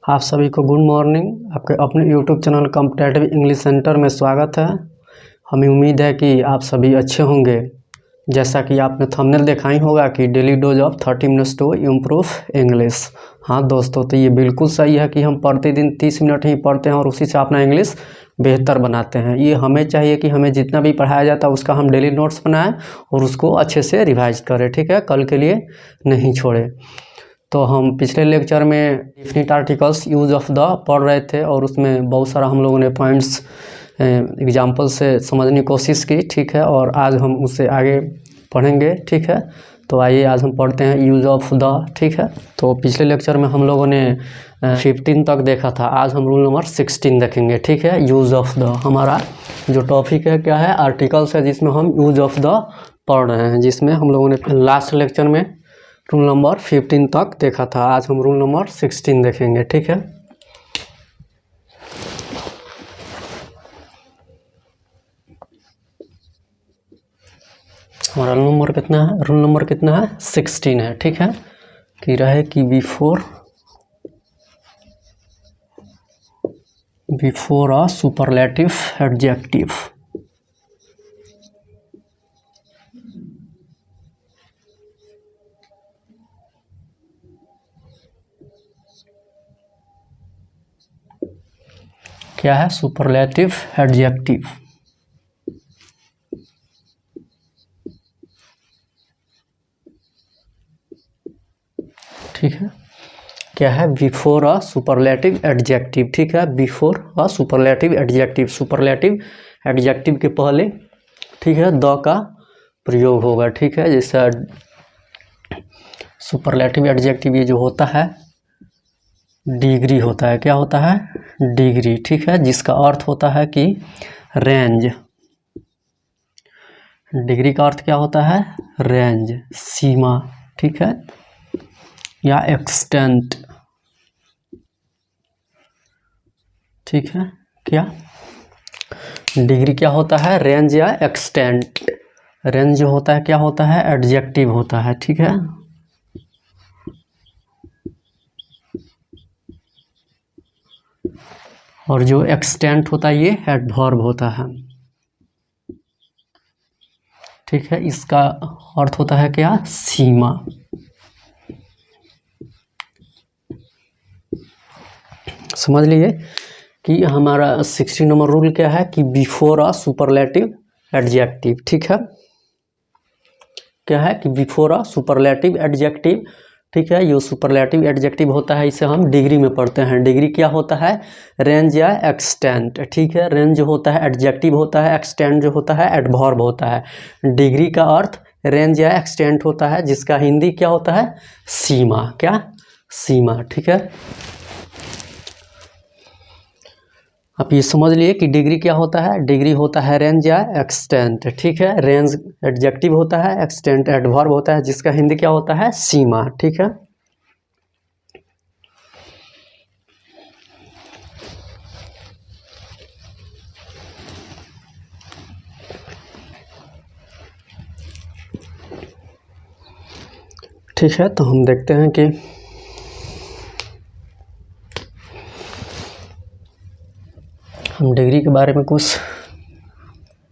आप सभी को गुड मॉर्निंग। आपके अपने YouTube channel competitive English centre में स्वागत है। हमें उम्मीद है कि आप सभी अच्छे होंगे। जैसा कि आपने थंबनेल देखा ही होगा कि daily dose of 30 minutes to improve English. हाँ दोस्तों, तो ये बिल्कुल सही है कि हम प्रतिदिन 30 मिनट ही पढ़ते हैं और उसी से अपना इंग्लिश बेहतर बनाते हैं। ये हमें चाहिए कि हमें जितना भी पढ़ाया जाता है उसका हम डेली नोट्स बनाएं और उसको अच्छे से रिवाइज करें। ठीक है, कल के लिए नहीं छोड़ें। तो हम पिछले लेक्चर में definite articles use of the पढ़ रहे थे और उसमें बहुत सारा हम लोगों ने पॉइंट्स एग्जाम्पल से समझने की कोशिश की। ठीक है, और आज हम उससे आगे पढ़ेंगे। ठीक है, तो आइए आज हम पढ़ते हैं यूज ऑफ द। ठीक है, तो पिछले लेक्चर में हम लोगों ने 15 तक देखा था। आज हम रूल नंबर 16 देखेंगे। ठीक है, यूज ऑफ द हमारा जो टॉपिक है क्या है, आर्टिकल्स है जिसमें हम यूज ऑफ द पढ़ रहे हैं, जिसमें हम लोगों ने लास्ट लेक्चर में रूल नंबर 15 तक देखा था। आज हम रूल नंबर 16 देखेंगे। ठीक है, हमारा रूल नंबर कितना है? रूल नंबर कितना है? 16 है। ठीक है, कि रहे कि बिफोर अ सुपरलेटिव एडजेक्टिव। क्या है? Superlative adjective. ठीक है, क्या है? Before a superlative adjective. ठीक है, before a superlative adjective. Superlative adjective के पहले, ठीक है, द का प्रयोग होगा। ठीक है, जैसा सुपरलेटिव एडजेक्टिव ये जो होता है डिग्री होता है। क्या होता है? डिग्री। ठीक है, जिसका अर्थ होता है कि रेंज। डिग्री का अर्थ क्या होता है? रेंज, सीमा। ठीक है, या एक्सटेंट। ठीक है, क्या डिग्री क्या होता है? रेंज या एक्सटेंट। रेंज जो होता है क्या होता है? एडजेक्टिव होता है। ठीक है, और जो एक्सटेंट होता है ये एडवर्ब होता है। ठीक है, इसका अर्थ होता है क्या? सीमा। समझ लिए कि हमारा 16 नंबर रूल क्या है कि बिफोर अ सुपरलेटिव एडजेक्टिव। ठीक है, क्या है कि बिफोर अ सुपरलेटिव एडजेक्टिव। ठीक है, ये सुपरलेटिव एडजेक्टिव होता है, इसे हम डिग्री में पढ़ते हैं। डिग्री क्या होता है? रेंज या एक्सटेंट। ठीक है, रेंज जो होता है एडजेक्टिव होता है, एक्सटेंट जो होता है एडवर्ब होता है। डिग्री का अर्थ रेंज या एक्सटेंट होता है, जिसका हिंदी क्या होता है? सीमा। क्या? सीमा। ठीक है, आप ये समझ लिए कि डिग्री क्या होता है? डिग्री होता है रेंज या एक्सटेंट। ठीक है, रेंज एडजेक्टिव होता है, एक्सटेंट एडवर्ब होता है, जिसका हिंदी क्या होता है? सीमा। ठीक है, ठीक है, तो हम देखते हैं कि हम डिग्री के बारे में कुछ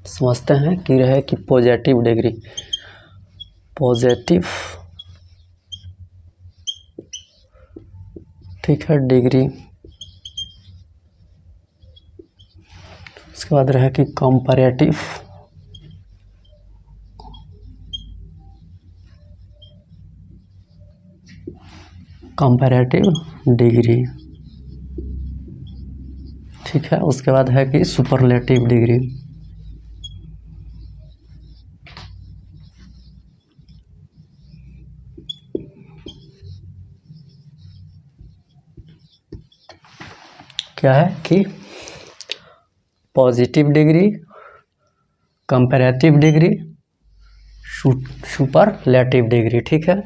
समझते हैं कि रहे कि पॉजिटिव डिग्री। पॉजिटिव, ठीक है, डिग्री। उसके बाद रहे कि कंपैरेटिव। Comparative degree. ठीक है, उसके बाद है कि सुपरलेटिव डिग्री। क्या है कि positive degree, comparative degree, superlative degree. ठीक है,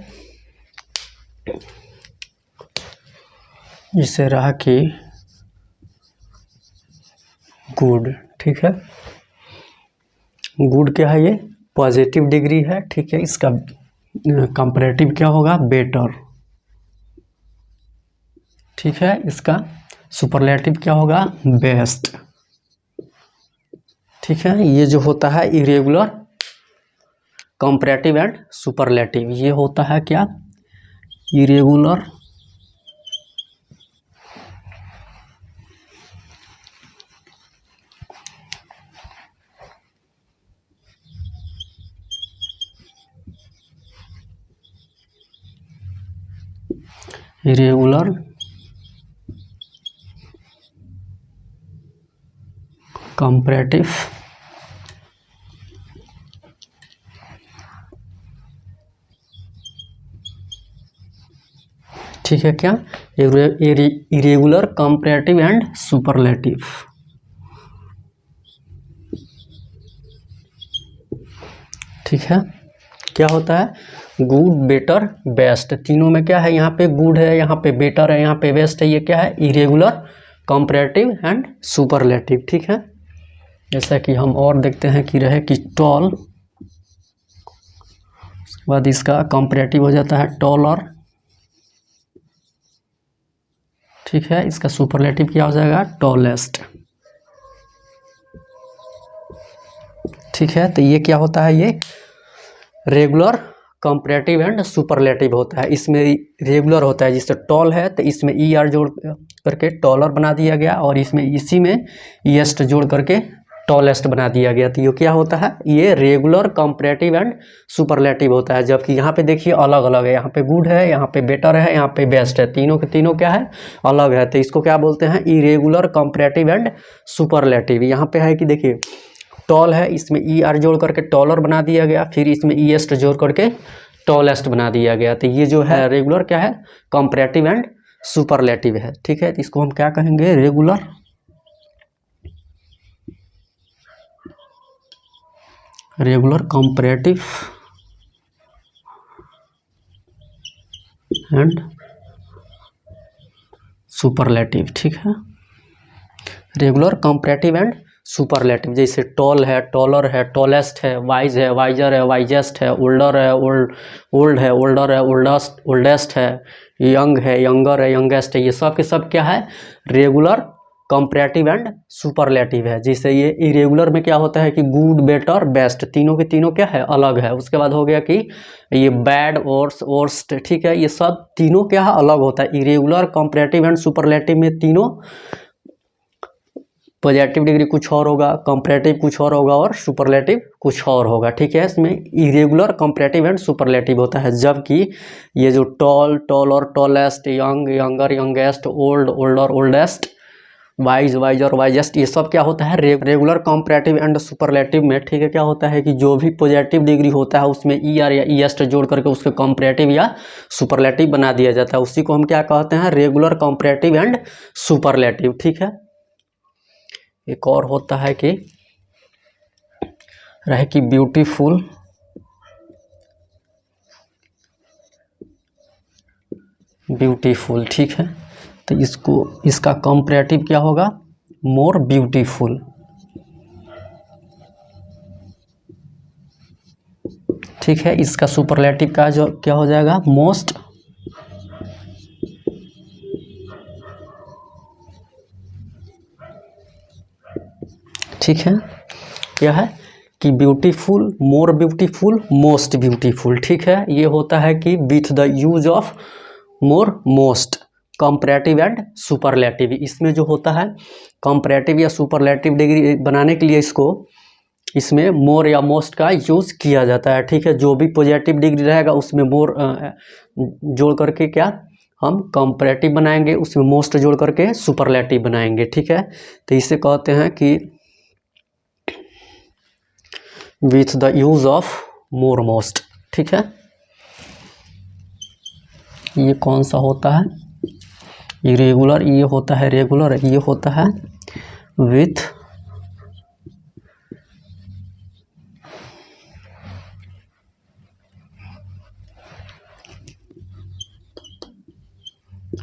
जिसे रहा कि गुड। ठीक है, गुड क्या है? ये पॉजिटिव डिग्री है। ठीक है, इसका कंपैरेटिव क्या होगा? बेटर। ठीक है। इसका सुपरलेटिव क्या होगा? बेस्ट। ठीक है, ये जो होता है इरेगुलर, कंपैरेटिव एंड सुपरलेटिव, ये होता है क्या? इरेगुलर इरेगुलर कंपैरेटिव ठीक है क्या? Irregular comparative and superlative. ठीक है, क्या होता है? गुड, बेटर, बेस्ट, तीनों में क्या है? यहाँ पे गुड है, यहाँ पे बेटर है, यहाँ पे बेस्ट है। ये क्या है? Irregular comparative and superlative. ठीक है, जैसा कि हम और देखते हैं कि रहे कि टॉल, उसके बाद इसका कंपैरेटिव हो जाता है टॉलर। ठीक है, इसका सुपरलेटिव क्या हो जाएगा? टॉलेस्ट। ठीक है, तो ये क्या होता है? ये रेगुलर कंपैरेटिव एंड सुपरलेटिव होता है। इसमें रेगुलर होता है, जिससे टॉल है तो इसमें ई आर जोड़ करके टॉलर बना दिया गया, और इसमें इसी में ईएस्ट जोड़ करके टॉलेस्ट बना दिया गया। तो ये क्या होता है? ये रेगुलर कंपैरेटिव एंड सुपरलेटिव होता है। जबकि यहाँ पे देखिए अलग अलग है, यहाँ पे गुड है, यहाँ पे बेटर है, यहाँ पे बेस्ट है, तीनों के तीनों क्या है? अलग है। तो इसको क्या बोलते हैं? Irregular comparative and superlative. यहाँ पे है कि देखिए टॉल है, इसमें ई आर जोड़ करके टॉलर बना दिया गया, फिर इसमें ईएस्ट जोड़ करके टॉलेस्ट बना दिया गया। तो ये जो है रेगुलर क्या है? कंपैरेटिव एंड सुपरलेटिव है। ठीक है, तो इसको हम क्या कहेंगे? Regular comparative and superlative. ठीक है, रेगुलर कंपैरेटिव एंड सुपरलेटिव। जैसे टॉल है, टॉलर है, टॉलेस्ट है, वाइज है, वाइजर है, वाइजेस्ट है, ओल्डर है, ओल्ड है, ओल्डर है, ओल्डेस्ट है, यंग है, यंगर है, यंगेस्ट है। ये सब के सब क्या है? रेगुलर कंपैरेटिव एंड सुपरलेटिव है। जैसे ये इरेगुलर में क्या होता है कि गुड, बेटर, बेस्ट, तीनों के तीनों क्या है? अलग है। उसके बाद हो गया कि ये बैड, वर्स्ट। ठीक है, ये सब तीनों क्या है? अलग होता है। इरेगुलर, कंपैरेटिव एंड सुपरलेटिव में तीनों पॉजिटिव डिग्री कुछ और होगा, कंपैरेटिव कुछ और होगा, और सुपरलेटिव कुछ और होगा। ठीक है, इसमें इरेगुलर कंपैरेटिव एंड सुपरलेटिव होता है। जबकि ये जो tall, taller, tallest, young, younger, youngest, old, older, oldest, wise, wiser, wisest, ये सब क्या होता है? रेगुलर कंपैरेटिव एंड सुपरलेटिव में। ठीक है, क्या होता है कि जो भी पॉजिटिव डिग्री होता है उसमें ई आर या ईएस्ट जोड़ करके उसके कंपैरेटिव या सुपरलेटिव बना दिया जाता है। उसी को हम क्या कहते हैं? Regular comparative and superlative. ठीक है, एक और होता है कि रहे कि ब्यूटीफुल, ब्यूटीफुल। ठीक है, तो इसका कंपैरेटिव क्या होगा? More beautiful. ठीक है, इसका सुपरलेटिव का जो क्या हो जाएगा? मोस्ट। ठीक है, क्या है कि beautiful, more beautiful, most beautiful. ठीक है, ये होता है कि with the use of more, most, comparative and superlative. इसमें जो होता है कंपैरेटिव या सुपरलेटिव डिग्री बनाने के लिए इसमें मोर या मोस्ट का यूज किया जाता है। ठीक है, जो भी पॉजिटिव डिग्री रहेगा उसमें मोर जोड़ करके क्या हम कंपैरेटिव बनाएंगे, उसमें मोस्ट जोड़ करके सुपरलेटिव बनाएंगे। ठीक है, तो इसे कहते हैं कि with the use of more, most. ठीक है, ये कौन सा होता है? इरेगुलर, ये होता है रेगुलर, ये होता है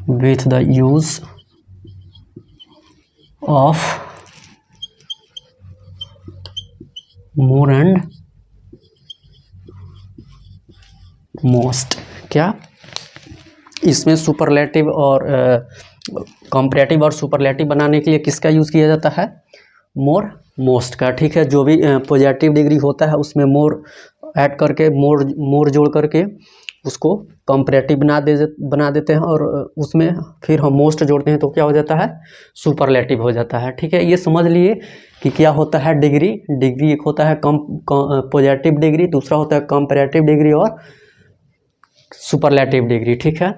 with the use of more and most. क्या इसमें सुपरलेटिव और कंपैरेटिव और सुपरलेटिव बनाने के लिए किसका यूज़ किया जाता है? मोर, मोस्ट का। ठीक है, जो भी पॉजिटिव डिग्री होता है उसमें मोर ऐड करके, मोर जोड़ करके उसको कंपैरेटिव बना देते हैं, और उसमें फिर हम मोस्ट जोड़ते हैं तो क्या हो जाता है? सुपरलेटिव हो जाता है। ठीक है, ये समझ लिए कि क्या होता है डिग्री। डिग्री एक होता है पॉजिटिव डिग्री, दूसरा होता है कंपैरेटिव डिग्री और सुपरलेटिव डिग्री। ठीक है,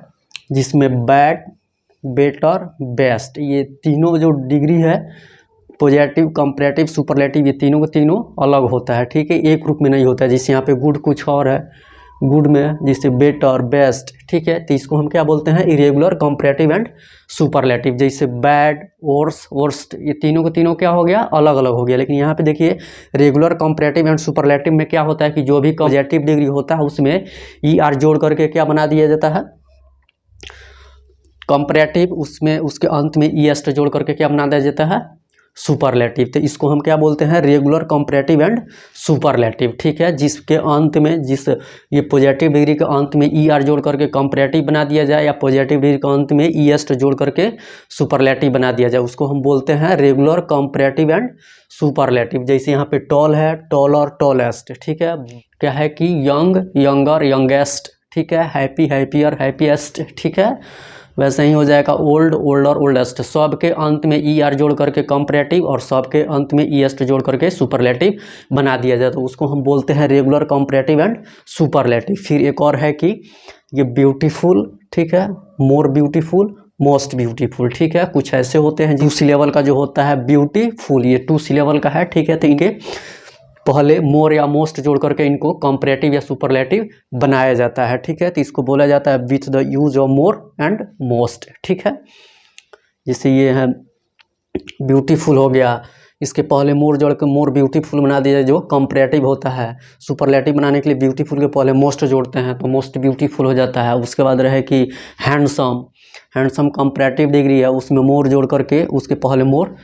जिसमें बैड, बेटर, बेस्ट, ये तीनों जो डिग्री है, पॉजिटिव, कंपैरेटिव, सुपरलेटिव, ये तीनों के तीनों अलग होता है। ठीक है, एक ग्रुप में नहीं होता है। जैसे यहाँ पे गुड कुछ और है, गुड में जैसे बेटर, बेस्ट। ठीक है, तो इसको हम क्या बोलते हैं? Irregular, comparative and superlative. जैसे बैड, वर्स, वर्स्ट, ये तीनों के तीनों क्या हो गया? अलग अलग हो गया। लेकिन यहाँ पे देखिए, रेगुलर, कंपैरेटिव एंड सुपरलेटिव में क्या होता है कि जो भी पॉजिटिव डिग्री होता है उसमें ER जोड़ करके क्या बना दिया जाता है? कंपैरेटिव, उसमें उसके अंत में EST जोड़ करके क्या बना दिया जाता है? सुपरलेटिव। तो इसको हम क्या बोलते हैं? Regular, comparative and superlative. ठीक है, जिसके अंत में, जिस ये पॉजिटिव डिग्री के अंत में ER जोड़ करके कंपैरेटिव बना दिया जाए, या पॉजिटिव डिग्री के अंत में EST जोड़ करके सुपरलेटिव बना दिया जाए, उसको हम बोलते हैं रेगुलर, कंपैरेटिव एंड सुपरलेटिव। जैसे यहाँ पे टॉल है, टॉल और टॉलेस्ट। ठीक है, क्या है कि यंग, यंगर, यंगेस्ट। ठीक है, हैप्पी, हैप्पियर, हैप्पीएस्ट। ठीक है, वैसे ही हो जाएगा ओल्ड, ओल्डर, ओल्डेस्ट। सब के अंत में ER जोड़ करके कंपैरेटिव और सब के अंत में EST जोड़ करके सुपरलेटिव बना दिया जाए, तो उसको हम बोलते हैं रेगुलर, कंपैरेटिव एंड सुपरलेटिव। फिर एक और है कि ये ब्यूटीफुल। ठीक है, मोर ब्यूटीफुल, मोस्ट ब्यूटीफुल। ठीक है, कुछ ऐसे होते हैं। 2 लेवल का जो होता है ब्यूटीफुल, ये 2 लेवल का है। ठीक है, तो इनके पहले मोर या मोस्ट जोड़ करके इनको कंपैरेटिव या सुपरलेटिव बनाया जाता है। ठीक है, तो इसको बोला जाता है with the use of more and most. ठीक है, जैसे ये है ब्यूटीफुल हो गया, इसके पहले मोर जोड़ के मोर ब्यूटीफुल बना दिया जो कंपैरेटिव होता है। सुपरलेटिव बनाने के लिए ब्यूटीफुल के पहले मोस्ट जोड़ते हैं तो मोस्ट ब्यूटीफुल हो जाता है। उसके बाद रहे कि हैंडसम, हैंडसम कंपैरेटिव डिग्री है, उसमें मोर जोड़ करके, उसके पहले मोर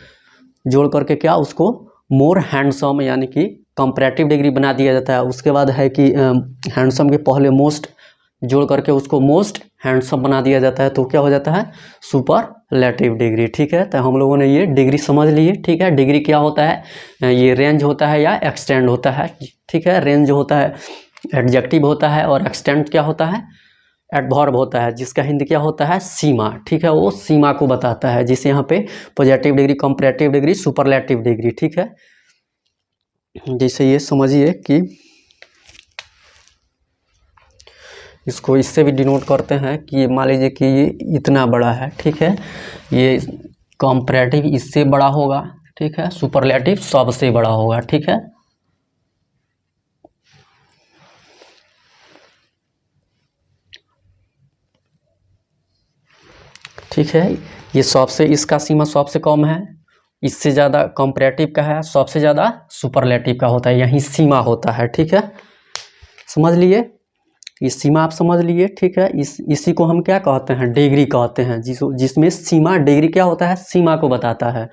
जोड़ करके क्या, उसको मोर हैंडसम यानी कि कंपैरेटिव डिग्री बना दिया जाता है। उसके बाद है कि हैंडसम के पहले जोड़ करके उसको मोस्ट हैंडसम बना दिया जाता है, तो क्या हो जाता है? Superlative degree. ठीक है, तो हम लोगों ने ये डिग्री समझ लिए। ठीक है, डिग्री क्या होता है? ये रेंज होता है या एक्सटेंड होता है। ठीक है, रेंज होता है एडजेक्टिव होता है, और एक्सटेंड क्या होता है? एडवर्ब होता है, जिसका हिंदी क्या होता है? सीमा। ठीक है, वो सीमा को बताता है। जिसे यहाँ पे positive degree, comparative degree, superlative degree. ठीक है, जैसे ये समझिए कि इसको इससे भी डिनोट करते हैं कि मान लीजिए कि ये इतना बड़ा है। ठीक है, ये कंपैरेटिव इससे बड़ा होगा। ठीक है, सुपरलेटिव सबसे बड़ा होगा। ठीक है, ठीक है, ये सबसे, इसका सीमा सबसे कम है, इससे ज़्यादा कंपैरेटिव का है, सबसे ज़्यादा सुपरलेटिव का होता है। यही सीमा होता है। ठीक है, समझ लिए? ये सीमा आप समझ लिए। ठीक है, इसी को हम क्या कहते हैं? डिग्री कहते हैं। जिसमें सीमा, डिग्री क्या होता है? सीमा को बताता है।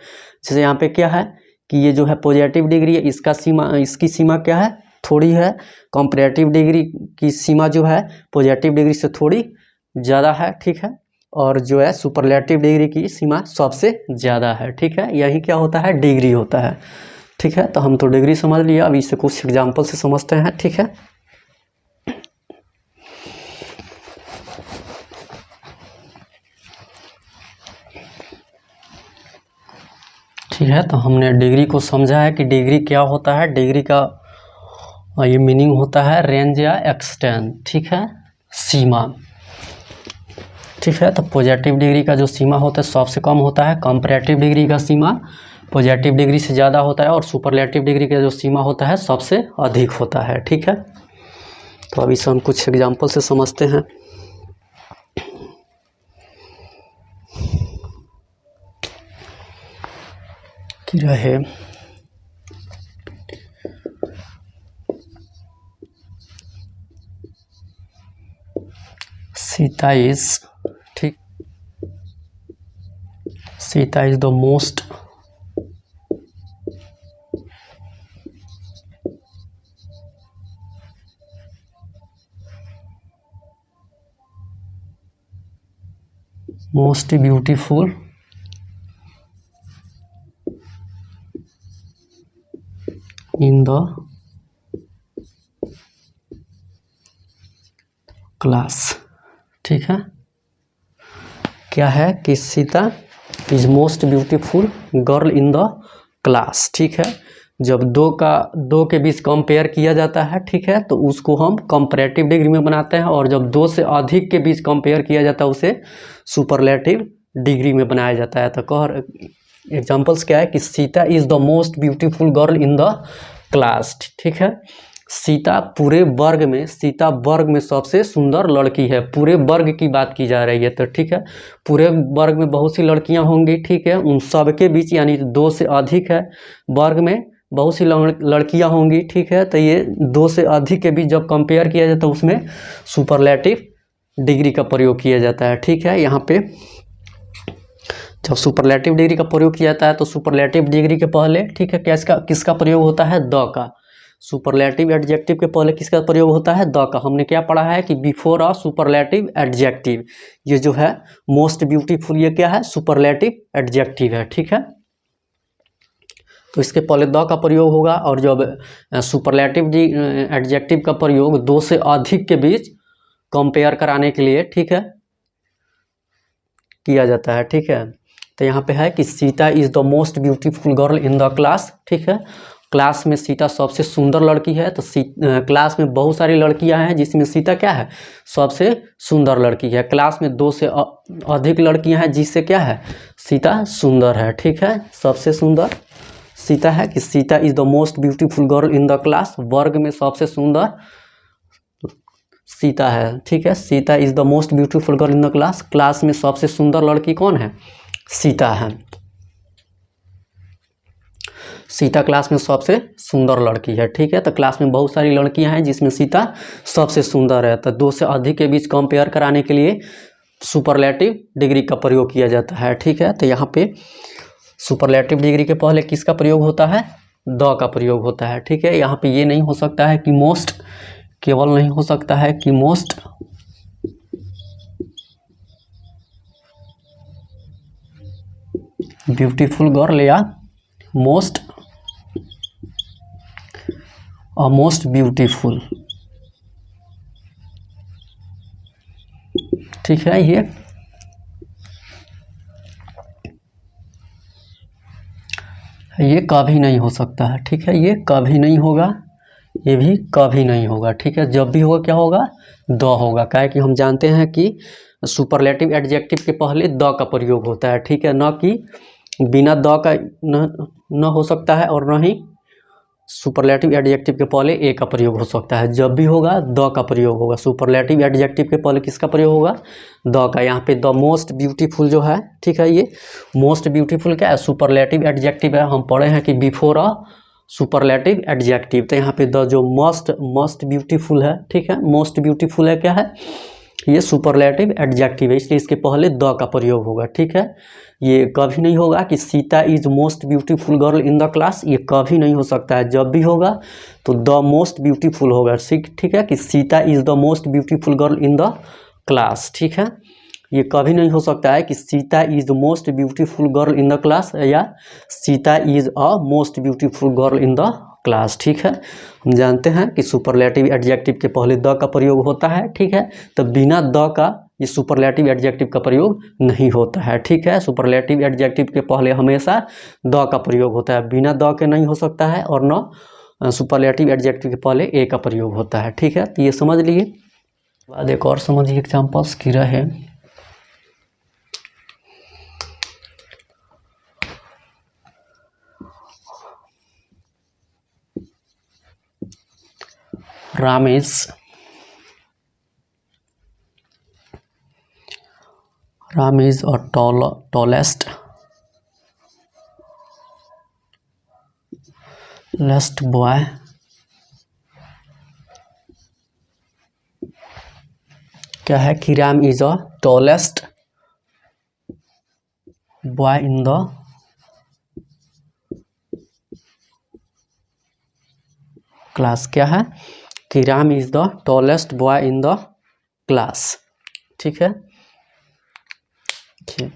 जैसे यहाँ पे क्या है कि ये जो है पॉजिटिव डिग्री है, इसका सीमा, इसकी सीमा क्या है? थोड़ी है। कंपैरेटिव डिग्री की सीमा जो है पॉजिटिव डिग्री से थोड़ी ज़्यादा है। ठीक है, और जो है सुपरलेटिव डिग्री की सीमा सबसे ज़्यादा है। ठीक है, यही क्या होता है? डिग्री होता है। ठीक है, तो हम तो डिग्री समझ लिया, अब इसे कुछ एग्जाम्पल से समझते हैं। ठीक है, ठीक है, तो हमने डिग्री को समझा है कि डिग्री क्या होता है। डिग्री का ये मीनिंग होता है रेंज या एक्सटेंड। ठीक है, सीमा। ठीक है, तो पॉजिटिव डिग्री का जो सीमा होता है सबसे कम होता है, कंपैरेटिव डिग्री का सीमा पॉजिटिव डिग्री से ज़्यादा होता है, और सुपरलेटिव डिग्री का जो सीमा होता है सबसे अधिक होता है। ठीक है, तो अभी से हम कुछ एग्जाम्पल से समझते हैं कि रहे सीता इज, ठीक, Sita is the most most beautiful in the class. ठीक है, क्या है कि Sita is most beautiful girl in the class. ठीक है, जब दो के बीच कंपेयर किया जाता है, ठीक है, तो उसको हम कंपैरेटिव डिग्री में बनाते हैं, और जब दो से अधिक के बीच कंपेयर किया जाता है उसे सुपरलेटिव डिग्री में बनाया जाता है। तो कह एग्जांपल्स क्या है कि Sita is the most beautiful girl in the class. ठीक है, सीता वर्ग में सबसे सुंदर लड़की है। पूरे वर्ग की बात की जा रही है, तो ठीक है, पूरे वर्ग में बहुत सी लड़कियां होंगी। ठीक है, उन सब के बीच यानी दो से अधिक है, वर्ग में बहुत सी लड़कियां होंगी। ठीक है, तो ये दो से अधिक के बीच जब कंपेयर किया जाता है उसमें सुपरलेटिव डिग्री का प्रयोग किया जाता है। ठीक है, यहाँ पे जब सुपरलेटिव डिग्री का प्रयोग किया जाता है तो सुपरलेटिव डिग्री के पहले, ठीक है, किसका प्रयोग होता है? द का। सुपरलेटिव एडजेक्टिव के पहले किसका प्रयोग होता है? द का। हमने क्या पढ़ा है कि बिफोर अ सुपरलेटिव एडजेक्टिव, ये जो है मोस्ट ब्यूटीफुल, ये क्या है? सुपरलेटिव एडजेक्टिव है। ठीक है, तो इसके पहले द का प्रयोग होगा, और जब सुपरलेटिव एडजेक्टिव का प्रयोग दो से अधिक के बीच कंपेयर कराने के लिए, ठीक है, किया जाता है। ठीक है, तो यहाँ पे है कि Sita is the most beautiful girl in the class. ठीक है, क्लास में सीता सबसे सुंदर लड़की है। तो क्लास में बहुत सारी लड़कियां हैं जिसमें सीता क्या है? सबसे सुंदर लड़की है। क्लास में दो से अधिक लड़कियां हैं जिससे क्या है? सीता सुंदर है। ठीक है, सबसे सुंदर सीता है कि Sita is the most beautiful girl in the class, वर्ग में सबसे सुंदर सीता है। ठीक है, Sita is the most beautiful girl in the class, class में सबसे सुंदर लड़की कौन है? सीता है। सीता क्लास में सबसे सुंदर लड़की है। ठीक है, तो क्लास में बहुत सारी लड़कियां हैं जिसमें सीता सबसे सुंदर है। तो दो से अधिक के बीच कंपेयर कराने के लिए सुपरलेटिव डिग्री का प्रयोग किया जाता है। ठीक है, तो यहाँ पे सुपरलेटिव डिग्री के पहले किसका प्रयोग होता है? द का प्रयोग होता है। ठीक है, यहाँ पे ये नहीं हो सकता है कि मोस्ट, केवल नहीं हो सकता है कि मोस्ट ब्यूटीफुल गर्ल या मोस्ट ब्यूटीफुल। ठीक है, ये कभी नहीं हो सकता है। ठीक है, ये कभी नहीं होगा, ये भी कभी नहीं होगा। ठीक है, जब भी होगा क्या होगा? द होगा। क्या है कि हम जानते हैं कि सुपरलेटिव एडजेक्टिव के पहले द का प्रयोग होता है। ठीक है, न कि बिना द का न हो सकता है, और न ही सुपरलेटिव एडजेक्टिव के पहले ए का प्रयोग हो सकता है। जब भी होगा द का प्रयोग होगा। सुपरलेटिव एडजेक्टिव के पहले किसका प्रयोग होगा? द का। यहाँ पे द मोस्ट ब्यूटीफुल जो है, ठीक है, ये मोस्ट ब्यूटीफुल क्या है? सुपरलेटिव एडजेक्टिव है। हम पढ़े हैं कि बिफोर अ सुपरलेटिव एडजेक्टिव, तो यहाँ पे द जो मोस्ट ब्यूटीफुल है, ठीक है, मोस्ट ब्यूटीफुल है, क्या है? ये सुपरलेटिव एडजेक्टिव है, इसलिए इसके पहले द का प्रयोग होगा। ठीक है, ये कभी नहीं होगा कि Sita is most beautiful girl in the class, ये कभी नहीं हो सकता है। जब भी होगा तो द मोस्ट ब्यूटीफुल होगा। ठीक है, कि Sita is the most beautiful girl in the class. ठीक है, ये कभी नहीं हो सकता है कि Sita is the most beautiful girl in the class या Sita is a most beautiful girl in the class. ठीक है, हम जानते हैं कि सुपरलेटिव एडजेक्टिव के पहले द का प्रयोग होता है। ठीक है, तो बिना द का ये सुपरलेटिव एडजेक्टिव का प्रयोग नहीं होता है। ठीक है, सुपरलेटिव एडजेक्टिव के पहले हमेशा द का प्रयोग होता है, बिना द के नहीं हो सकता है, और न सुपरलेटिव एडजेक्टिव के पहले ए का प्रयोग होता है। ठीक है, तो ये समझ लिए। बाद एक और समझिए एग्जाम्पल्स की रहे। Ram is a tallest boy क्या है कि Ram is a tallest boy in the class. क्या है कि Ram is the tallest boy in the class. ठीक है, ठीक,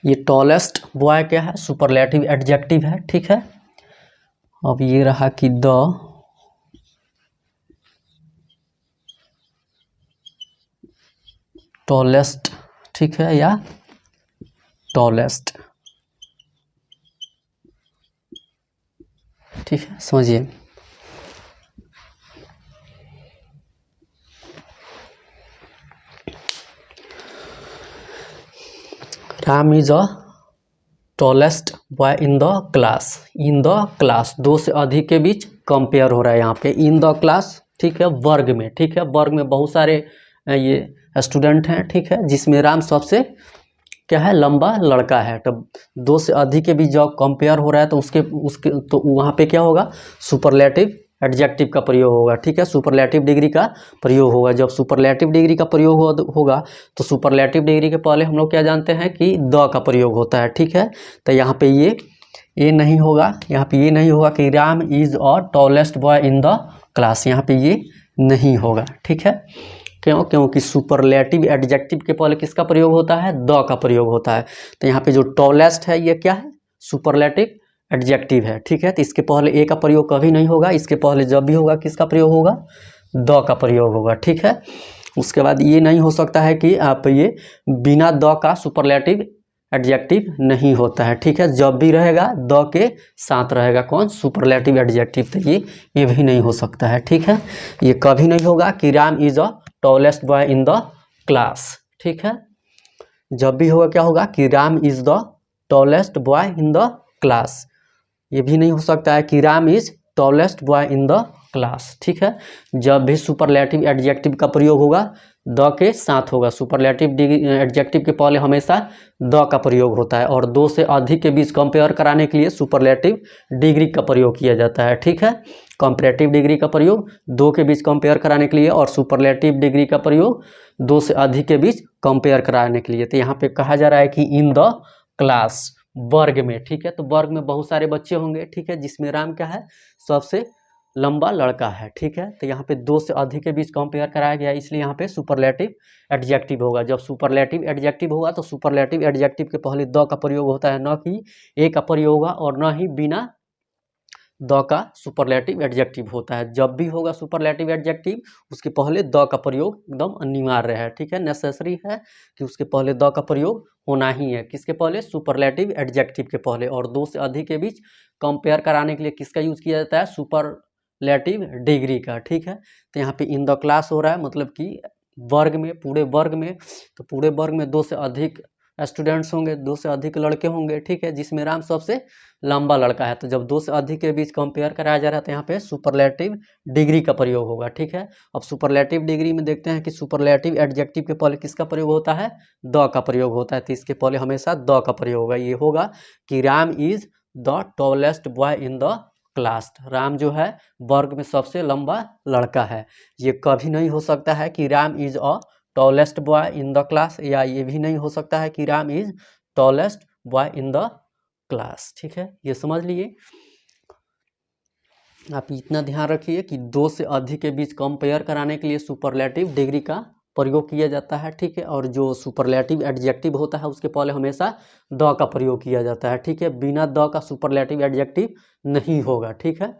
ये टॉलेस्ट बॉय क्या है, सुपरलेटिव एडजेक्टिव है। ठीक है, अब ये रहा कि द टॉलेस्ट, ठीक है, या टॉलेस्ट। ठीक है, समझिए। Ram is a tallest boy in the class. In the class, दो से अधिक के बीच कंपेयर हो रहा है यहाँ पे इन द क्लास। ठीक है, वर्ग में। ठीक है, वर्ग में बहुत सारे ये स्टूडेंट हैं। ठीक है, जिसमें राम सबसे क्या है, लंबा लड़का है। तो दो से अधिक के बीच जब कंपेयर हो रहा है तो उसके उसके तो वहाँ पे क्या होगा, सुपरलेटिव एडजेक्टिव का प्रयोग होगा। ठीक है, सुपरलेटिव डिग्री का प्रयोग होगा। जब सुपरलेटिव डिग्री का प्रयोग होगा तो सुपरलेटिव डिग्री के पहले हम लोग क्या जानते हैं कि द का प्रयोग होता है। ठीक है, तो यहाँ पे ये नहीं होगा, यहाँ पे ये नहीं होगा कि Ram is a tallest boy in the class, यहाँ पे ये नहीं होगा। ठीक है, क्यों, क्योंकि सुपरलेटिव एडजेक्टिव के पहले किसका प्रयोग होता है, द का प्रयोग होता है। तो यहाँ पे जो टॉलेस्ट है ये क्या है, सुपरलेटिव एडजेक्टिव है। ठीक है, तो इसके पहले ए का प्रयोग कभी नहीं होगा, इसके पहले जब भी होगा किसका प्रयोग होगा, द का प्रयोग होगा। ठीक है, उसके बाद ये नहीं हो सकता है कि आप ये बिना द का सुपरलेटिव एडजेक्टिव नहीं होता है। ठीक है, जब भी रहेगा द के साथ रहेगा कौन, सुपरलेटिव एडजेक्टिव। तो ये भी नहीं हो सकता है। ठीक है, ये कभी नहीं होगा कि Ram is a tallest boy in the class. ठीक है, जब भी होगा क्या होगा कि Ram is the tallest boy in the class. ये भी नहीं हो सकता है कि Ram is tallest boy in the class. ठीक है, जब भी सुपरलेटिव एडजेक्टिव का प्रयोग होगा द के साथ होगा। सुपरलेटिव एडजेक्टिव के पहले हमेशा द का प्रयोग होता है, और दो से अधिक के बीच कंपेयर कराने के लिए सुपरलेटिव डिग्री का प्रयोग किया जाता है। ठीक है, कंपैरेटिव डिग्री का प्रयोग दो के बीच कंपेयर कराने के लिए, और सुपरलेटिव डिग्री का प्रयोग दो से अधिक के बीच कंपेयर कराने के लिए। तो यहाँ पे कहा जा रहा है कि इन द क्लास, वर्ग में। ठीक है, तो वर्ग में बहुत सारे बच्चे होंगे। ठीक है, जिसमें राम क्या है, सबसे लंबा लड़का है। ठीक है, तो यहाँ पे दो से अधिक के बीच कंपेयर कराया गया, इसलिए यहाँ पे सुपरलेटिव एडजेक्टिव होगा। जब सुपरलेटिव एडजेक्टिव होगा तो सुपरलेटिव एडजेक्टिव के पहले द का प्रयोग होता है, न कि ए का प्रयोग होगा, और न ही बिना द का सुपरलेटिव एडजेक्टिव होता है। जब भी होगा सुपरलेटिव एडजेक्टिव उसके पहले द का प्रयोग एकदम अनिवार्य है। ठीक है, नेसेसरी है कि उसके पहले द का प्रयोग होना ही है। किसके पहले, सुपरलेटिव एडजेक्टिव के पहले। और दो से अधिक के बीच कंपेयर कराने के लिए किसका यूज किया जाता है, सुपरलेटिव डिग्री का। ठीक है, तो यहाँ पे इन द क्लास हो रहा है, मतलब कि वर्ग में, पूरे वर्ग में। तो पूरे वर्ग में दो से अधिक स्टूडेंट्स होंगे, दो से अधिक लड़के होंगे। ठीक है, जिसमें राम सबसे लंबा लड़का है। तो जब दो से अधिक के बीच कंपेयर कराया जा रहा है तो यहाँ पे सुपरलेटिव डिग्री का प्रयोग होगा। ठीक है, अब सुपरलेटिव डिग्री में देखते हैं कि सुपरलेटिव एडजेक्टिव के पहले किसका प्रयोग होता है, द का प्रयोग होता है। तो इसके पहले हमेशा द का प्रयोग होगा। ये होगा कि Ram is the tallest boy in the class. Ram जो है वर्ग में सबसे लंबा लड़का है। ये कभी नहीं हो सकता है कि Ram is a tallest boy in the class, या ये भी नहीं हो सकता है कि Ram is tallest boy in the class. ठीक है, ये समझ लिए। आप इतना ध्यान रखिए कि दो से अधिक के बीच कंपेयर कराने के लिए सुपरलेटिव डिग्री का प्रयोग किया जाता है। ठीक है, और जो सुपरलेटिव एडजेक्टिव होता है उसके पहले हमेशा द का प्रयोग किया जाता है। ठीक है, बिना द का सुपरलेटिव एडजेक्टिव नहीं होगा। ठीक है,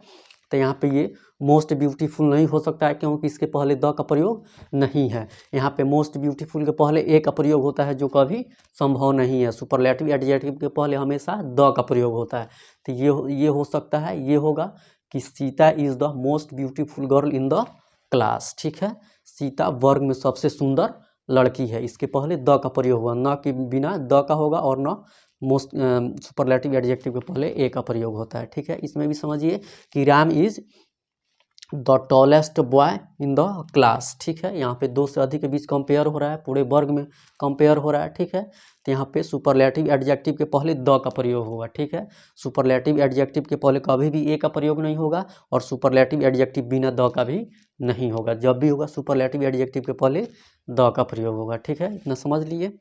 तो यहाँ पे ये मोस्ट ब्यूटीफुल नहीं हो सकता है, क्योंकि इसके पहले द का प्रयोग नहीं है। यहाँ पे मोस्ट ब्यूटीफुल के पहले ए का प्रयोग होता है, जो कभी संभव नहीं है। सुपरलेटिव एडजेक्टिव के पहले हमेशा द का प्रयोग होता है। तो ये हो सकता है, ये होगा कि Sita is the most beautiful girl in the class. ठीक है, सीता वर्ग में सबसे सुंदर लड़की है, इसके पहले द का प्रयोग हुआ, न कि बिना द का होगा, और न मोस्ट सुपरलेटिव एडजेक्टिव के पहले ए का प्रयोग होता है। ठीक है, इसमें भी समझिए कि Ram is the tallest boy in the class. ठीक है, यहाँ पे दो से अधिक के बीच कंपेयर हो रहा है, पूरे वर्ग में कंपेयर हो रहा है। ठीक है, तो यहाँ पे सुपरलेटिव एडजेक्टिव के पहले द का प्रयोग होगा। ठीक है, सुपरलेटिव एडजेक्टिव के पहले कभी भी ए का प्रयोग नहीं होगा, और सुपरलेटिव एडजेक्टिव बिना द का भी नहीं होगा। जब भी होगा सुपरलेटिव एडजेक्टिव के पहले द का प्रयोग होगा। ठीक है, इतना समझ लिए।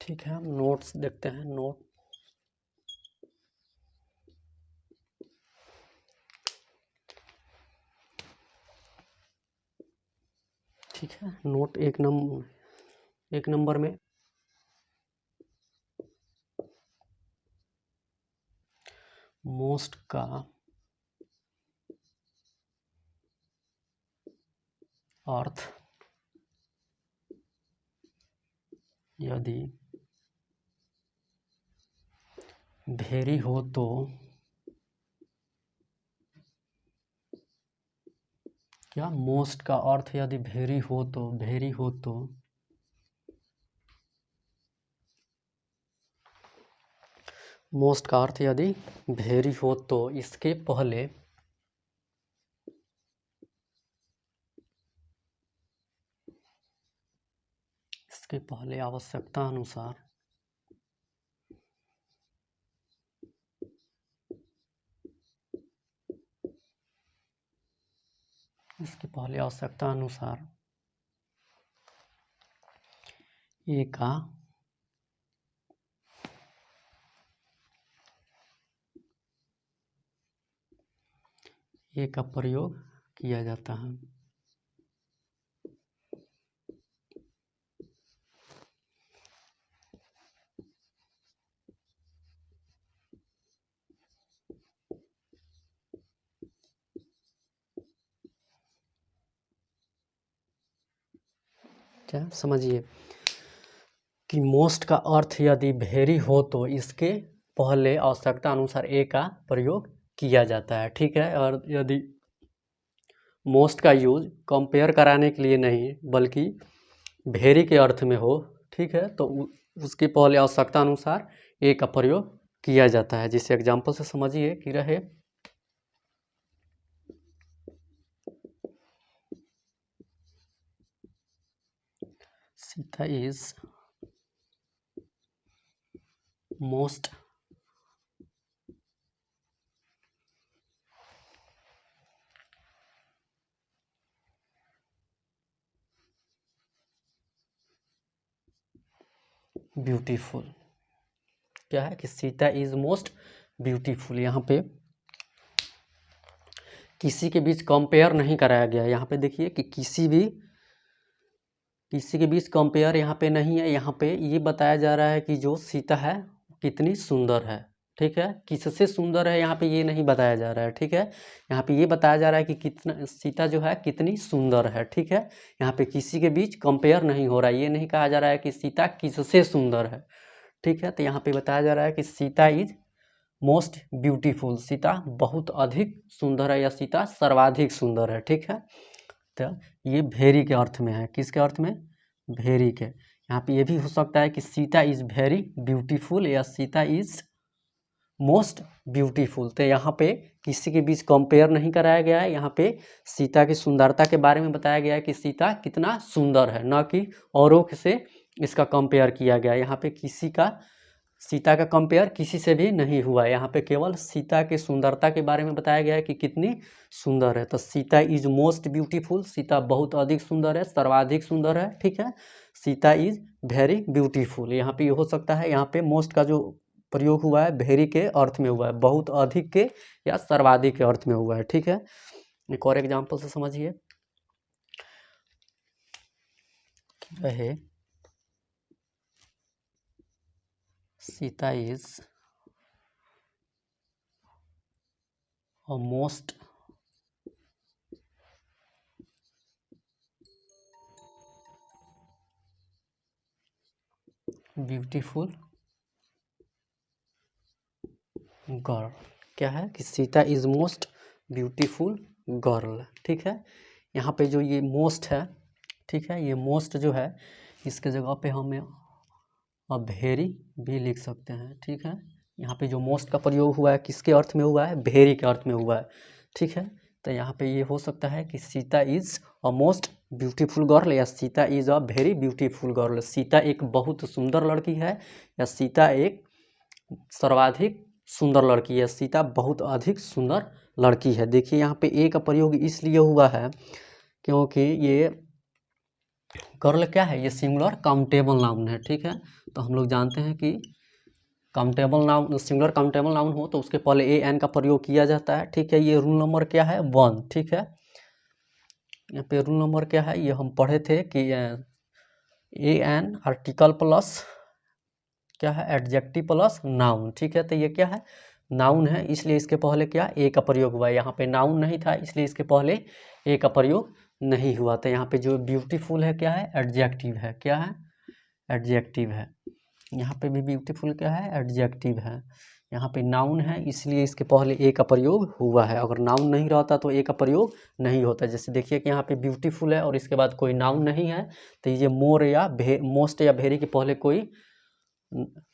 ठीक है, हम नोट्स देखते हैं। नोट ठीक है, नोट एक नंबर में मोस्ट का अर्थ यदि भेरी हो तो क्या मोस्ट का अर्थ यदि भेरी हो तो मोस्ट का अर्थ यदि भेरी हो तो इसके पहले आवश्यकता अनुसार ए का प्रयोग किया जाता है। क्या समझिए कि मोस्ट का अर्थ यदि भेरी हो तो इसके पहले आवश्यकता अनुसार ए का प्रयोग किया जाता है। ठीक है, और यदि मोस्ट का यूज कंपेयर कराने के लिए नहीं बल्कि भेरी के अर्थ में हो, ठीक है, तो उसके पहले आवश्यकता अनुसार ए का प्रयोग किया जाता है। जिसे एग्जाम्पल से समझिए कि रहे सीता इज मोस्ट ब्यूटीफुल। क्या है कि सीता इज मोस्ट ब्यूटीफुल। यहाँ पे किसी के बीच कंपेयर नहीं कराया गया। यहाँ पे देखिए कि किसी के बीच कंपेयर यहाँ पे नहीं है। यहाँ पे ये बताया जा रहा है कि जो सीता है कितनी सुंदर है। ठीक है, किससे सुंदर है यहाँ पे ये नहीं बताया जा रहा है। ठीक है, यहाँ पे ये बताया जा रहा है कि कितना सीता जो है कितनी सुंदर है। ठीक है, यहाँ पे किसी के बीच कंपेयर नहीं हो रहा है। ये नहीं कहा जा रहा है कि सीता किससे सुंदर है। ठीक है, तो यहाँ पे बताया जा रहा है कि Sita is most beautiful. Sita बहुत अधिक सुंदर है या सीता सर्वाधिक सुंदर है। ठीक है, तो ये भेरी के अर्थ में है। किसके अर्थ में? भेरी के। यहाँ पे ये भी हो सकता है कि सीता इज वेरी ब्यूटीफुल या सीता इज मोस्ट ब्यूटीफुल। तो यहाँ पे किसी के बीच कंपेयर नहीं कराया गया है। यहाँ पे सीता की सुंदरता के बारे में बताया गया है कि सीता कितना सुंदर है, न कि औरों से इसका कंपेयर किया गया है। यहाँ पे सीता का कंपेयर किसी से भी नहीं हुआ है। यहाँ पे केवल सीता की सुंदरता के बारे में बताया गया है कि कितनी सुंदर है। तो Sita is most beautiful, Sita बहुत अधिक सुंदर है, सर्वाधिक सुंदर है। ठीक है, सीता इज वेरी ब्यूटीफुल। यहाँ पे ये हो सकता है, यहाँ पे मोस्ट का जो प्रयोग हुआ है वेरी के अर्थ में हुआ है, बहुत अधिक के या सर्वाधिक के अर्थ में हुआ है। ठीक है, एक और एग्जाम्पल से समझिए। रहे Sita is most beautiful girl. क्या है कि Sita is most beautiful girl. ठीक है, यहाँ पे जो ये मोस्ट है, ठीक है, ये मोस्ट जो है इसके जगह पे हमें अब भेरी भी लिख सकते हैं। ठीक है, यहाँ पे जो मोस्ट का प्रयोग हुआ है किसके अर्थ में हुआ है? भेरी के अर्थ में हुआ है। ठीक है, तो यहाँ पे ये हो सकता है कि Sita is a most beautiful girl या Sita is a very beautiful girl. Sita एक बहुत सुंदर लड़की है या सीता एक सर्वाधिक सुंदर लड़की है, सीता बहुत अधिक सुंदर लड़की है। देखिए यहाँ पे ए का प्रयोग इसलिए हुआ है क्योंकि ये गर्ल क्या है, ये सिंगुलर काउंटेबल नाउन है, ठीक है। तो हम लोग जानते हैं कि countable noun, singular countable noun हो तो उसके पहले ए एन का प्रयोग किया जाता है, ठीक है। ये रूल नंबर क्या है, 1, ठीक है। यहाँ पे रूल नंबर क्या है, ये हम पढ़े थे कि ए एन आर्टिकल प्लस क्या है, एडजेक्टिव प्लस नाउन, ठीक है। तो ये क्या है, नाउन है, इसलिए इसके पहले क्या ए का प्रयोग हुआ है। यहाँ पे नाउन नहीं था इसलिए इसके पहले ए का प्रयोग नहीं हुआ। तो यहाँ पे जो ब्यूटीफुल है क्या है, एडजेक्टिव है, क्या है, एडजेक्टिव है। यहाँ पे भी ब्यूटीफुल क्या है, एडजेक्टिव है। यहाँ पे नाउन है इसलिए इसके पहले ए का प्रयोग हुआ है। अगर नाउन नहीं रहता तो ए का प्रयोग नहीं होता। जैसे देखिए कि यहाँ पे ब्यूटीफुल है और इसके बाद कोई नाउन नहीं है, तो ये मोर या मोस्ट या वेरी के पहले कोई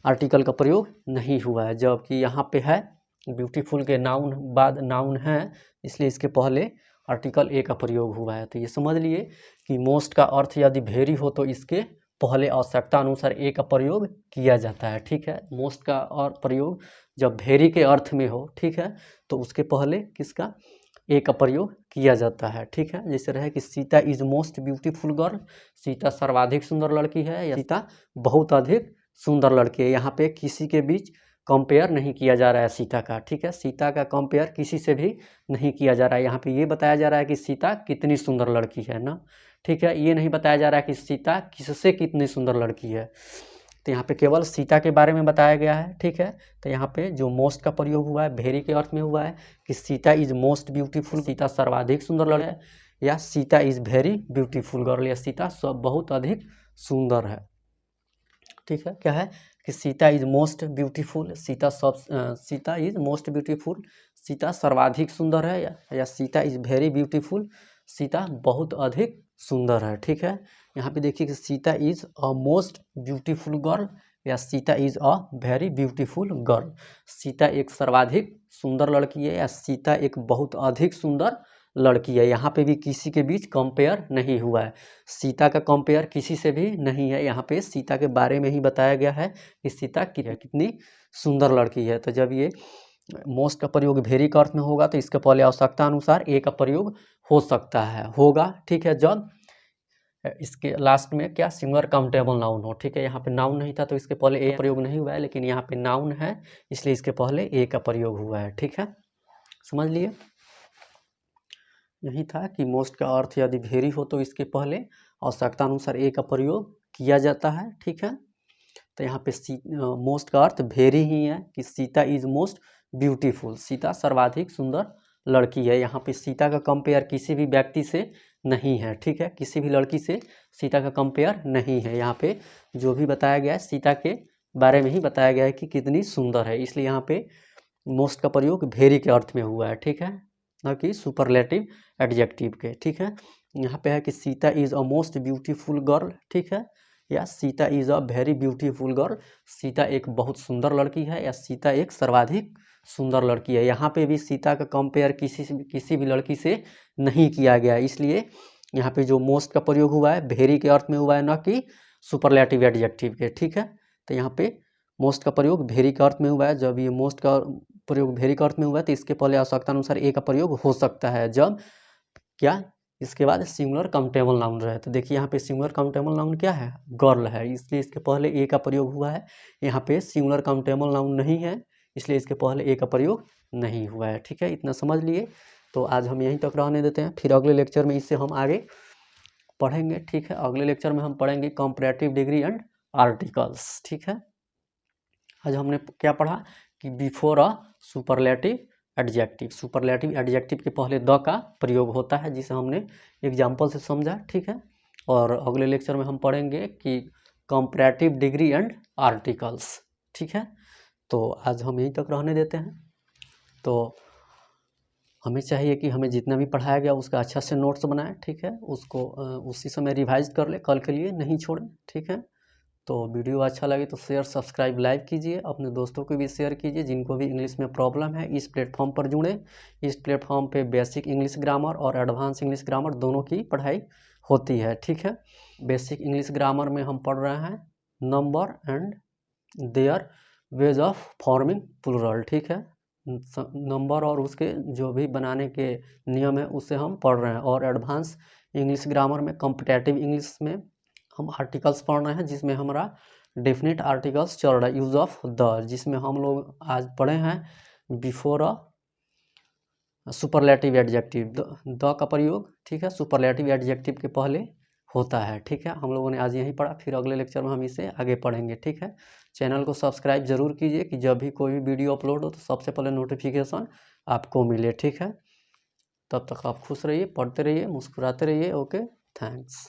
आर्टिकल का प्रयोग नहीं हुआ है। जबकि यहाँ पे है ब्यूटीफुल के नाउन बाद नाउन है, इसलिए इसके पहले आर्टिकल ए का प्रयोग हुआ है। तो ये समझ लिए कि मोस्ट का अर्थ यदि वेरी हो तो इसके पहले आवश्यकता अनुसार ए का प्रयोग किया जाता है, ठीक है। मोस्ट का और प्रयोग जब वेरी के अर्थ में हो, ठीक है, तो उसके पहले किसका, ए का प्रयोग किया जाता है, ठीक है। जैसे रहे कि Sita is most beautiful girl, Sita सर्वाधिक सुंदर लड़की है, या सीता बहुत अधिक सुंदर लड़की है। यहाँ पे किसी के बीच कंपेयर नहीं किया जा रहा है सीता का, ठीक है। सीता का कंपेयर किसी से भी नहीं किया जा रहा है। यहाँ पे ये बताया जा रहा है कि सीता कितनी सुंदर लड़की है ना, ठीक है। ये नहीं बताया जा रहा है कि सीता किससे कितनी सुंदर लड़की है। तो यहाँ पे केवल सीता के बारे में बताया गया है, ठीक है। तो यहाँ पे जो मोस्ट का प्रयोग हुआ है वेरी के अर्थ में हुआ है कि Sita is most beautiful, Sita सर्वाधिक सुंदर लड़की है, या Sita is very beautiful girl, या सीता सब बहुत अधिक सुंदर है, ठीक है। क्या है कि Sita is most beautiful, Sita is most beautiful, Sita सर्वाधिक सुंदर है, या Sita is very beautiful, Sita बहुत अधिक सुंदर है, ठीक है। यहाँ पे देखिए कि Sita is a most beautiful girl, या Sita is a very beautiful girl. Sita एक सर्वाधिक सुंदर लड़की है, या सीता एक बहुत अधिक सुंदर लड़की है। यहाँ पे भी किसी के बीच कंपेयर नहीं हुआ है। सीता का कंपेयर किसी से भी नहीं है। यहाँ पे सीता के बारे में ही बताया गया है कि सीता कितनी सुंदर लड़की है। तो जब ये मोस्ट का प्रयोग वेरी का अर्थ में होगा तो इसके पहले आवश्यकता अनुसार ए का प्रयोग हो सकता है, होगा, ठीक है। जब इसके लास्ट में क्या सिंगुलर काउंटेबल नाउन हो, ठीक है। यहाँ पे नाउन नहीं था तो इसके पहले ए प्रयोग नहीं हुआ है, लेकिन यहाँ पे नाउन है इसलिए इसके पहले ए का प्रयोग हुआ है, ठीक है। समझ लिए, यही था कि मोस्ट का अर्थ यदि वेरी हो तो इसके पहले आवश्यकता अनुसार ए का प्रयोग किया जाता है, ठीक है। तो यहाँ पे मोस्ट का अर्थ वेरी ही है कि Sita is most beautiful, Sita सर्वाधिक सुंदर लड़की है। यहाँ पे सीता का कंपेयर किसी भी व्यक्ति से नहीं है, ठीक है। किसी भी लड़की से सीता का कंपेयर नहीं है। यहाँ पे जो भी बताया गया है सीता के बारे में ही बताया गया है कि कितनी सुंदर है, इसलिए यहाँ पे मोस्ट का प्रयोग वेरी के अर्थ में हुआ है, ठीक है, ना कि सुपरलेटिव एडजेक्टिव के, ठीक है। यहाँ पे है कि Sita is a most beautiful girl, ठीक है, या Sita is a very beautiful girl, Sita एक बहुत सुंदर लड़की है, या सीता एक सर्वाधिक सुंदर लड़की है। यहाँ पे भी सीता का कंपेयर किसी भी लड़की से नहीं किया गया, इसलिए यहाँ पे जो मोस्ट का प्रयोग हुआ है वेरी के अर्थ में हुआ है, ना कि सुपरलेटिव एडजेक्टिव के, ठीक है। तो यहाँ पे मोस्ट का प्रयोग वेरी के अर्थ में हुआ है। जब ये मोस्ट का प्रयोग वेरी के अर्थ में हुआ है तो इसके पहले आवश्यकता अनुसार ए का प्रयोग हो सकता है, जब क्या इसके बाद सिंगुलर काउंटेबल नाउन रहे। तो देखिए यहाँ पे सिंगुलर काउंटेबल नाउन क्या है, गर्ल है, इसलिए इसके पहले ए का प्रयोग हुआ है। यहाँ पे सिंगुलर काउंटेबल नाउन नहीं है इसलिए इसके पहले ए का प्रयोग नहीं हुआ है, ठीक है। इतना समझ लिए, तो आज हम यहीं तक रहने देते हैं, फिर अगले लेक्चर में इससे हम आगे पढ़ेंगे, ठीक है। अगले लेक्चर में हम पढ़ेंगे कंपैरेटिव डिग्री एंड आर्टिकल्स, ठीक है। आज हमने क्या पढ़ा कि before a superlative adjective, superlative adjective के पहले द का प्रयोग होता है, जिसे हमने एग्जाम्पल से समझा, ठीक है। और अगले लेक्चर में हम पढ़ेंगे कि कंपैरेटिव डिग्री एंड आर्टिकल्स, ठीक है। तो आज हम यहीं तक रहने देते हैं। तो हमें चाहिए कि हमें जितना भी पढ़ाया गया उसका अच्छा से नोट्स बनाएं, ठीक है, उसको उसी समय रिवाइज कर ले, कल के लिए नहीं छोड़ें, ठीक है। तो वीडियो अच्छा लगे तो शेयर सब्सक्राइब लाइक कीजिए, अपने दोस्तों को भी शेयर कीजिए जिनको भी इंग्लिश में प्रॉब्लम है। इस प्लेटफॉर्म पर जुड़ें, इस प्लेटफॉर्म पे बेसिक इंग्लिश ग्रामर और एडवांस इंग्लिश ग्रामर दोनों की पढ़ाई होती है, ठीक है। बेसिक इंग्लिश ग्रामर में हम पढ़ रहे हैं number and their ways of forming plural, ठीक है। नंबर और उसके जो भी बनाने के नियम है उससे हम पढ़ रहे हैं। और एडवांस इंग्लिश ग्रामर में कॉम्पिटेटिव इंग्लिश में हम आर्टिकल्स पढ़ रहे हैं जिसमें हमारा डेफिनेट आर्टिकल्स चल रहा है, यूज़ ऑफ द, जिसमें हम लोग आज पढ़े हैं before a superlative adjective, the का प्रयोग, ठीक है, सुपरलेटिव एडजेक्टिव के पहले होता है, ठीक है। हम लोगों ने आज यही पढ़ा, फिर अगले लेक्चर में हम इसे आगे पढ़ेंगे, ठीक है। चैनल को सब्सक्राइब जरूर कीजिए कि जब भी कोई भी वीडियो अपलोड हो तो सबसे पहले नोटिफिकेशन आपको मिले, ठीक है। तब तक आप खुश रहिए, पढ़ते रहिए, मुस्कुराते रहिए। Okay, thanks.